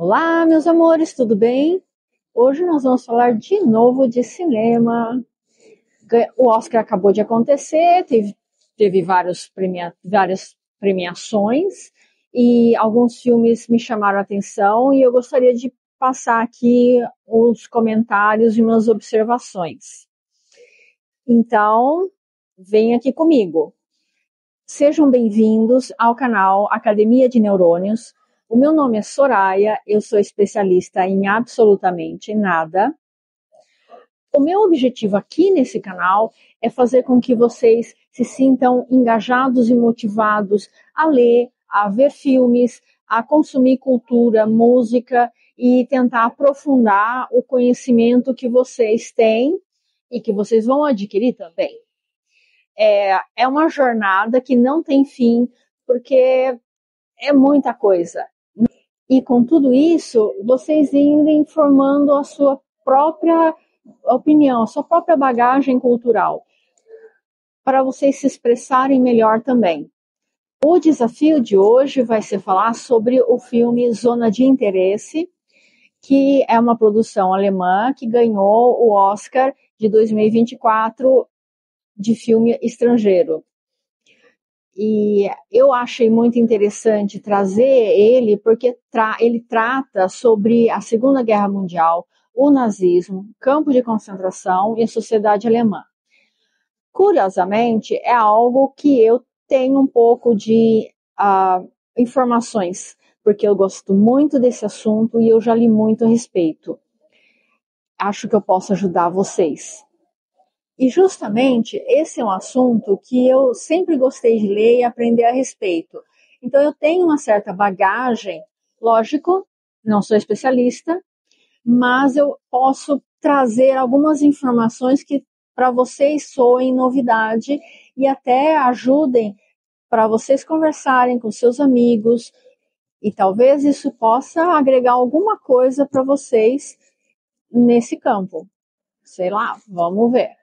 Olá, meus amores, tudo bem? Hoje nós vamos falar de novo de cinema. O Oscar acabou de acontecer, teve várias premiações e alguns filmes me chamaram a atenção e eu gostaria de passar aqui os comentários e minhas observações. Então, vem aqui comigo. Sejam bem-vindos ao canal Academia de Neurônios. O meu nome é Soraya, eu sou especialista em absolutamente nada. O meu objetivo aqui nesse canal é fazer com que vocês se sintam engajados e motivados a ler, a ver filmes, a consumir cultura, música e tentar aprofundar o conhecimento que vocês têm e que vocês vão adquirir também. É uma jornada que não tem fim, porque é muita coisa. E com tudo isso, vocês irem formando a sua própria opinião, a sua própria bagagem cultural, para vocês se expressarem melhor também. O desafio de hoje vai ser falar sobre o filme Zona de Interesse, que é uma produção alemã que ganhou o Oscar de 2024 de filme estrangeiro. E eu achei muito interessante trazer ele, porque ele trata sobre a Segunda Guerra Mundial, o nazismo, campo de concentração e a sociedade alemã. Curiosamente, é algo que eu tenho um pouco de informações, porque eu gosto muito desse assunto e eu já li muito a respeito. Acho que eu posso ajudar vocês. E justamente esse é um assunto que eu sempre gostei de ler e aprender a respeito. Então eu tenho uma certa bagagem, lógico, não sou especialista, mas eu posso trazer algumas informações que para vocês soem novidade e até ajudem para vocês conversarem com seus amigos e talvez isso possa agregar alguma coisa para vocês nesse campo. Sei lá, vamos ver.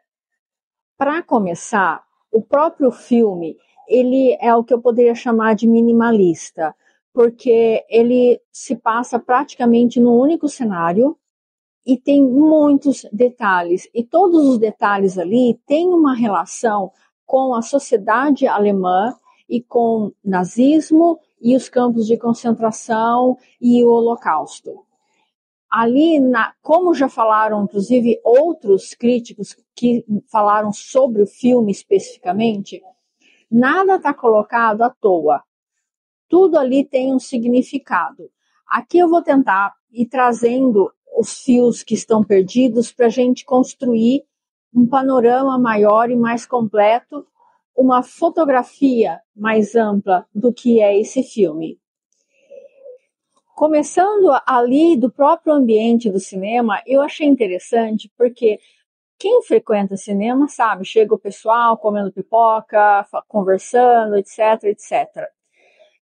Para começar, o próprio filme, ele é o que eu poderia chamar de minimalista, porque ele se passa praticamente num único cenário e tem muitos detalhes. E todos os detalhes ali têm uma relação com a sociedade alemã e com nazismo e os campos de concentração e o Holocausto. Ali, como já falaram, inclusive, outros críticos que falaram sobre o filme especificamente, nada está colocado à toa. Tudo ali tem um significado. Aqui eu vou tentar ir trazendo os fios que estão perdidos para a gente construir um panorama maior e mais completo, uma fotografia mais ampla do que é esse filme. Começando ali do próprio ambiente do cinema, eu achei interessante porque quem frequenta cinema sabe, chega o pessoal comendo pipoca, conversando, etc, etc.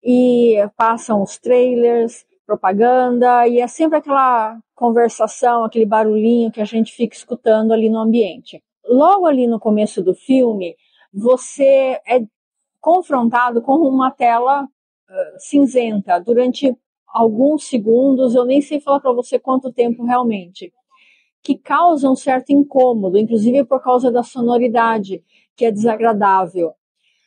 E passam os trailers, propaganda, e é sempre aquela conversação, aquele barulhinho que a gente fica escutando ali no ambiente. Logo ali no começo do filme, você é confrontado com uma tela cinzenta durante alguns segundos, eu nem sei falar para você quanto tempo realmente, que causa um certo incômodo, inclusive por causa da sonoridade, que é desagradável.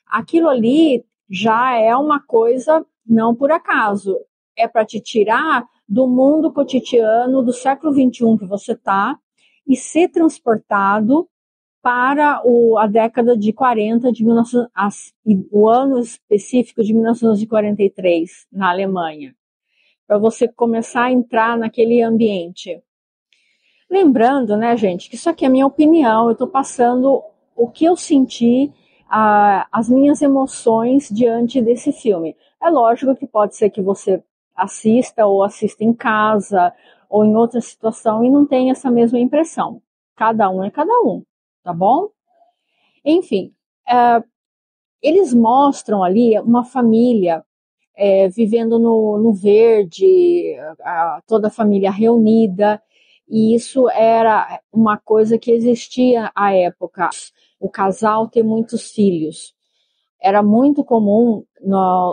Aquilo ali já é uma coisa não por acaso, é para te tirar do mundo cotidiano do século XXI que você está e ser transportado para a década de 40, o ano específico de 1943, na Alemanha, para você começar a entrar naquele ambiente. Lembrando, né, gente, que isso aqui é a minha opinião, eu estou passando o que eu senti, as minhas emoções diante desse filme. É lógico que pode ser que você assista ou assista em casa ou em outra situação e não tenha essa mesma impressão. Cada um é cada um, tá bom? Enfim, eles mostram ali uma família vivendo no verde, toda a família reunida, e isso era uma coisa que existia à época, o casal ter muitos filhos. Era muito comum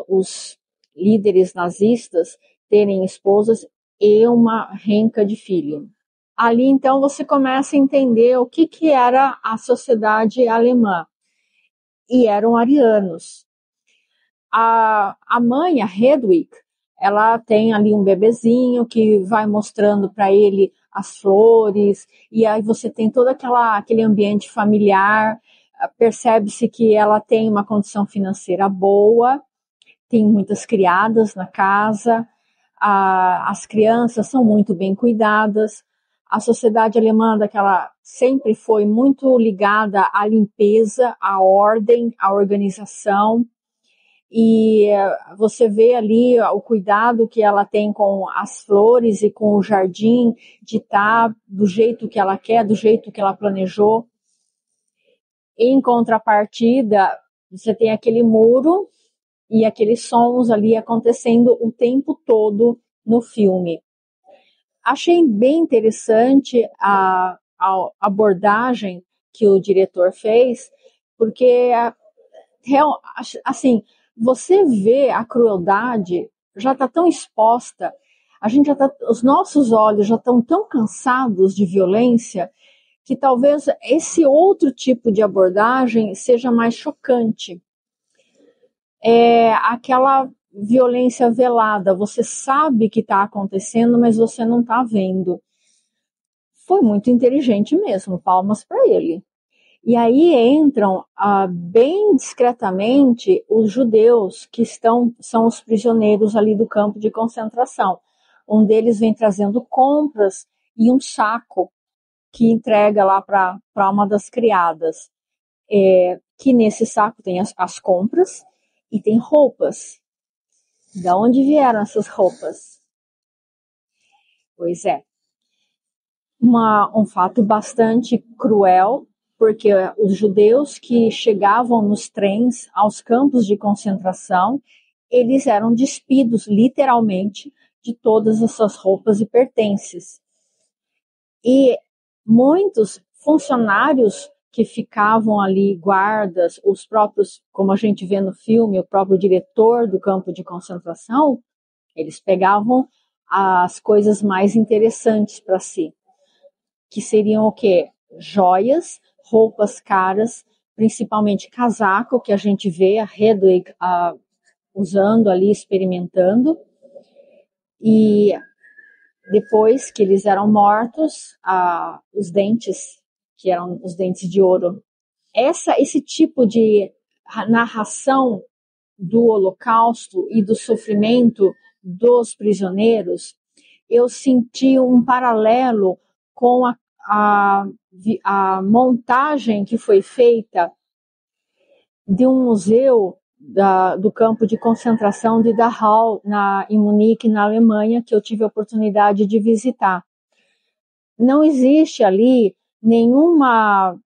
os líderes nazistas terem esposas e uma renca de filho. Ali, então, você começa a entender o que era a sociedade alemã. E eram arianos. A mãe, a Hedwig, ela tem ali um bebezinho que vai mostrando para ele as flores, e aí você tem todo aquele ambiente familiar, percebe-se que ela tem uma condição financeira boa, tem muitas criadas na casa, as crianças são muito bem cuidadas, a sociedade alemã daquela sempre foi muito ligada à limpeza, à ordem, à organização, e você vê ali o cuidado que ela tem com as flores e com o jardim, de estar do jeito que ela quer, do jeito que ela planejou. Em contrapartida, você tem aquele muro e aqueles sons ali acontecendo o tempo todo no filme. Achei bem interessante a abordagem que o diretor fez, porque, assim, você vê a crueldade, já está tão exposta, os nossos olhos já estão tão cansados de violência, que talvez esse outro tipo de abordagem seja mais chocante. É aquela violência velada, você sabe que está acontecendo, mas você não está vendo. Foi muito inteligente mesmo, palmas para ele. E aí entram bem discretamente os judeus que são os prisioneiros ali do campo de concentração. Um deles vem trazendo compras e um saco que entrega lá para uma das criadas, que nesse saco tem as compras e tem roupas. De onde vieram essas roupas? Pois é, um fato bastante cruel, porque os judeus que chegavam nos trens aos campos de concentração, eles eram despidos literalmente de todas as suas roupas e pertences. E muitos funcionários que ficavam ali, guardas, os próprios, como a gente vê no filme, o próprio diretor do campo de concentração, eles pegavam as coisas mais interessantes para si, que seriam o quê? Joias, roupas caras, principalmente casaco, que a gente vê a Hedwig usando ali, experimentando. E depois que eles eram mortos, os dentes, que eram os dentes de ouro. Esse tipo de narração do Holocausto e do sofrimento dos prisioneiros, eu senti um paralelo com a montagem que foi feita de um museu do campo de concentração de Dachau, em Munique, na Alemanha, que eu tive a oportunidade de visitar. Não existe ali nenhuma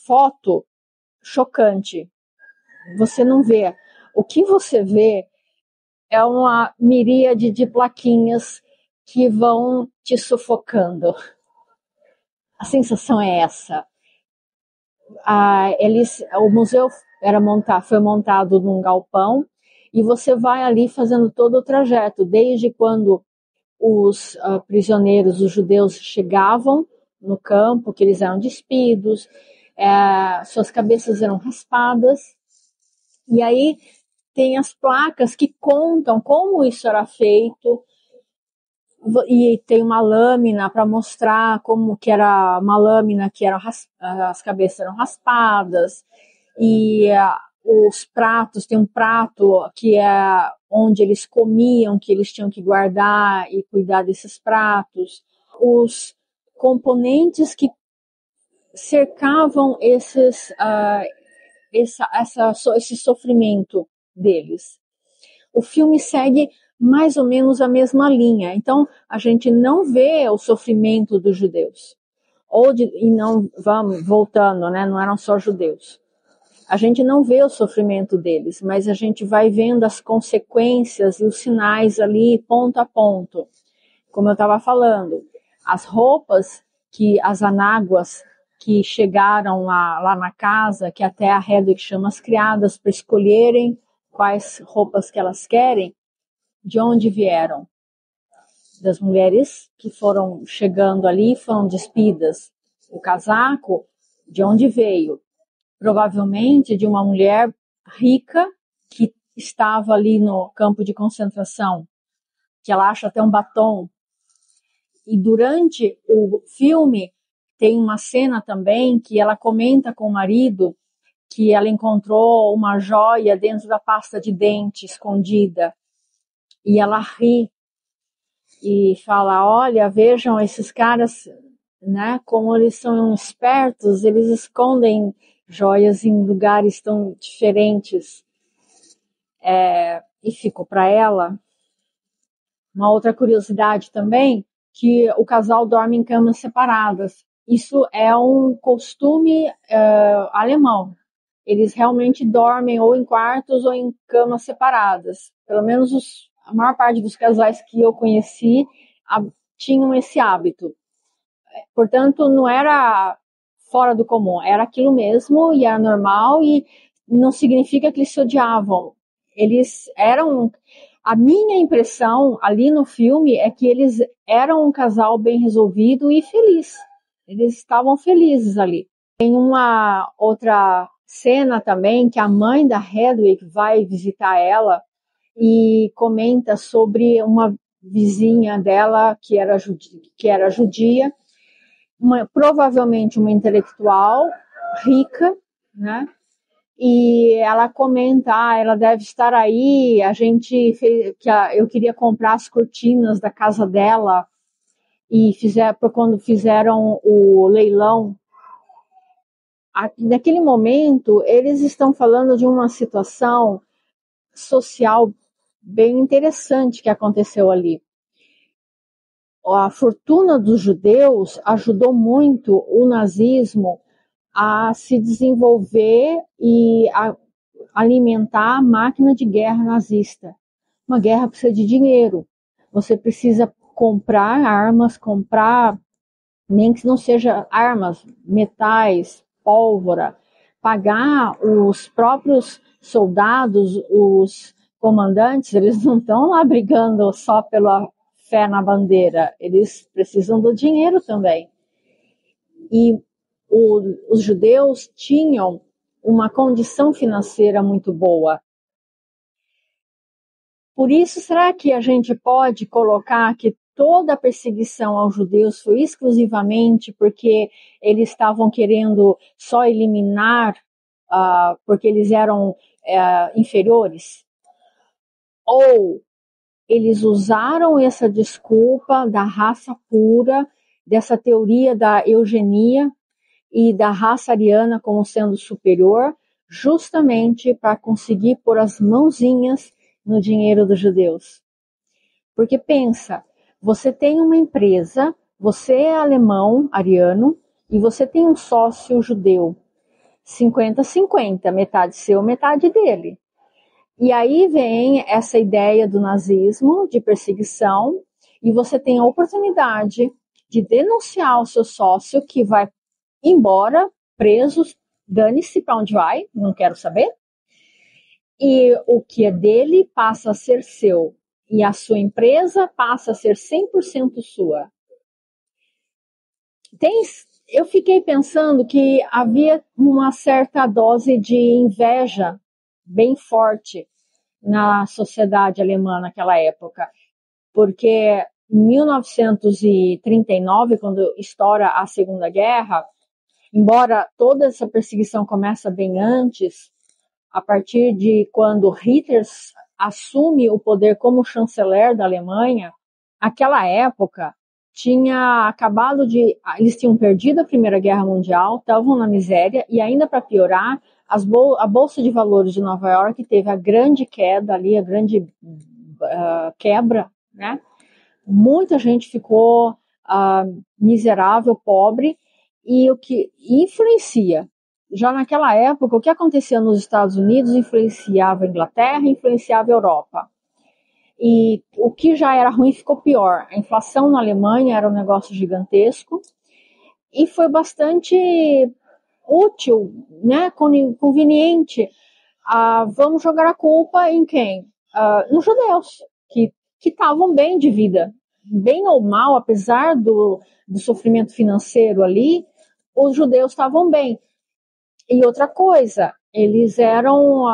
foto chocante. Você não vê. O que você vê é uma miríade de plaquinhas que vão te sufocando. A sensação é essa. O museu foi montado num galpão e você vai ali fazendo todo o trajeto, desde quando os prisioneiros, os judeus, chegavam no campo, que eles eram despidos, suas cabeças eram raspadas, e aí tem as placas que contam como isso era feito, e tem uma lâmina para mostrar como que era uma lâmina que as cabeças eram raspadas, e os pratos, tem um prato que é onde eles comiam, que eles tinham que guardar e cuidar desses pratos, os componentes que cercavam esse sofrimento deles. O filme segue mais ou menos a mesma linha. Então, a gente não vê o sofrimento dos judeus. E não, vamos voltando, né? Não eram só judeus. A gente não vê o sofrimento deles, mas a gente vai vendo as consequências e os sinais ali, ponto a ponto. Como eu estava falando, as roupas as anáguas que chegaram lá na casa, que até a Hedwig chama as criadas para escolherem quais roupas que elas querem, de onde vieram? das mulheres que foram chegando ali foram despidas. O casaco, de onde veio? Provavelmente de uma mulher rica que estava ali no campo de concentração, que ela acha até um batom. E durante o filme tem uma cena também que ela comenta com o marido que ela encontrou uma joia dentro da pasta de dente escondida. E ela ri e fala, olha, vejam esses caras, né, como eles são espertos, eles escondem joias em lugares tão diferentes. E ficou para ela uma outra curiosidade também, que o casal dorme em camas separadas. Isso é um costume alemão. Eles realmente dormem ou em quartos ou em camas separadas. Pelo menos a maior parte dos casais que eu conheci tinham esse hábito. Portanto, não era fora do comum, era aquilo mesmo e era normal e não significa que eles se odiavam. Eles eram... A minha impressão ali no filme é que eles eram um casal bem resolvido e feliz. Eles estavam felizes ali. Tem uma outra cena também que a mãe da Hedwig vai visitar ela e comenta sobre uma vizinha dela que era judia, provavelmente uma intelectual rica, né? E ela comenta, ela deve estar aí, eu queria comprar as cortinas da casa dela e quando fizeram o leilão. Naquele momento, eles estão falando de uma situação social bem interessante que aconteceu ali. A fortuna dos judeus ajudou muito o nazismo a se desenvolver e a alimentar a máquina de guerra nazista. Uma guerra precisa de dinheiro. Você precisa comprar armas, nem que não seja armas, metais, pólvora, pagar os próprios soldados, os comandantes, eles não estão lá brigando só pela fé na bandeira, eles precisam do dinheiro também. E os judeus tinham uma condição financeira muito boa. Por isso, será que a gente pode colocar que toda a perseguição aos judeus foi exclusivamente porque eles estavam querendo só eliminar, porque eles eram inferiores? Ou eles usaram essa desculpa da raça pura, dessa teoria da eugenia e da raça ariana como sendo superior, justamente para conseguir pôr as mãozinhas no dinheiro dos judeus? Porque pensa, você tem uma empresa, você é alemão, ariano, e você tem um sócio judeu, 50-50, metade seu, metade dele. E aí vem essa ideia do nazismo, de perseguição, e você tem a oportunidade de denunciar o seu sócio que vai embora, preso, dane-se para onde vai, não quero saber. E o que é dele passa a ser seu. E a sua empresa passa a ser 100% sua. Eu fiquei pensando que havia uma certa dose de inveja bem forte na sociedade alemã naquela época. Porque em 1939, quando estoura a Segunda Guerra, embora toda essa perseguição começa bem antes, a partir de quando Hitler assume o poder como chanceler da Alemanha, aquela época eles tinham perdido a Primeira Guerra Mundial, estavam na miséria e ainda para piorar, a Bolsa de Valores de Nova York teve a grande queda ali, a grande quebra, né? Muita gente ficou miserável, pobre, e o que influencia. Já naquela época, o que acontecia nos Estados Unidos influenciava a Inglaterra, influenciava a Europa. E o que já era ruim ficou pior. A inflação na Alemanha era um negócio gigantesco e foi bastante útil, né, conveniente. Vamos jogar a culpa em quem? Nos judeus, que estavam bem de vida. bem ou mal, apesar do sofrimento financeiro ali, os judeus estavam bem. E outra coisa, eles eram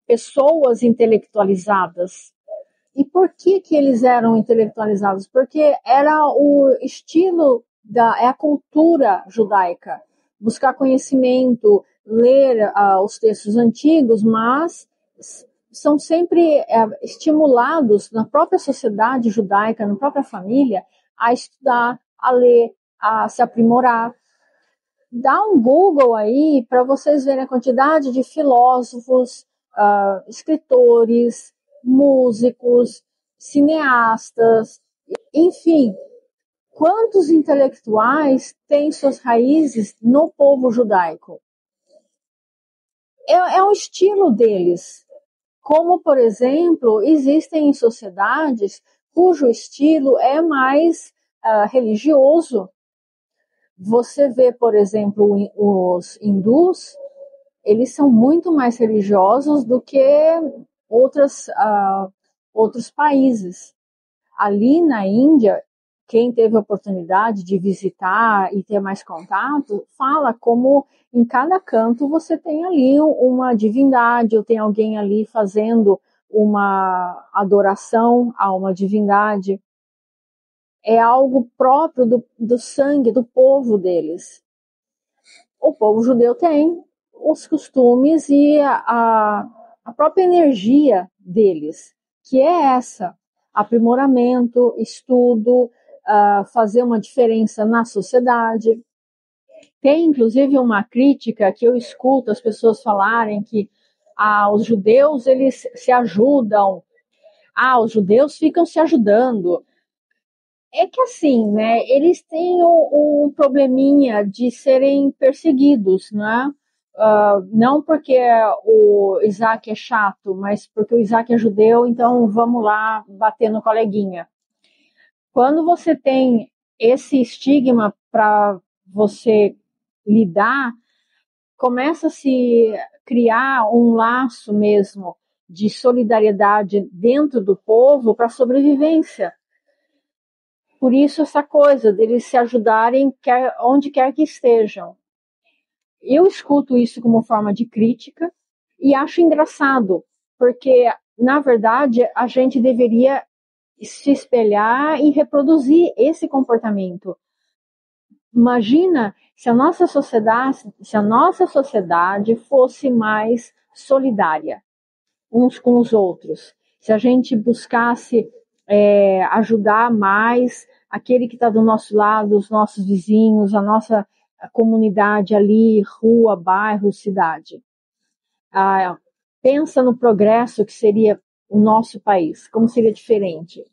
pessoas intelectualizadas. E por que eles eram intelectualizados? Porque era o estilo é a cultura judaica. Buscar conhecimento, ler os textos antigos, mas são sempre estimulados na própria sociedade judaica, na própria família, a estudar, a ler, a se aprimorar. Dá um Google aí para vocês verem a quantidade de filósofos, escritores, músicos, cineastas, enfim, quantos intelectuais têm suas raízes no povo judaico? É um estilo deles. Como, por exemplo, existem sociedades cujo estilo é mais religioso. Você vê, por exemplo, os hindus, eles são muito mais religiosos do que outros países. Ali na Índia, quem teve a oportunidade de visitar e ter mais contato, fala como em cada canto você tem ali uma divindade, ou tem alguém ali fazendo uma adoração a uma divindade. É algo próprio do sangue, do povo deles. O povo judeu tem os costumes e a própria energia deles, que é essa: aprimoramento, estudo, fazer uma diferença na sociedade. Tem, inclusive, uma crítica que eu escuto as pessoas falarem que os judeus eles se ajudam, os judeus ficam se ajudando. É que assim, né, eles têm um probleminha de serem perseguidos, né? Não porque o Isaac é chato, mas porque o Isaac é judeu, então vamos lá bater no coleguinha. Quando você tem esse estigma para você lidar, começa a se criar um laço mesmo de solidariedade dentro do povo para sobrevivência. Por isso essa coisa deles se ajudarem onde quer que estejam. Eu escuto isso como forma de crítica e acho engraçado, porque, na verdade, a gente deveria se espelhar e reproduzir esse comportamento. Imagina se a nossa sociedade fosse mais solidária uns com os outros, se a gente buscasse ajudar mais aquele que está do nosso lado, os nossos vizinhos, a nossa comunidade ali, rua, bairro, cidade. Pensa no progresso que seria o nosso país, como seria diferente.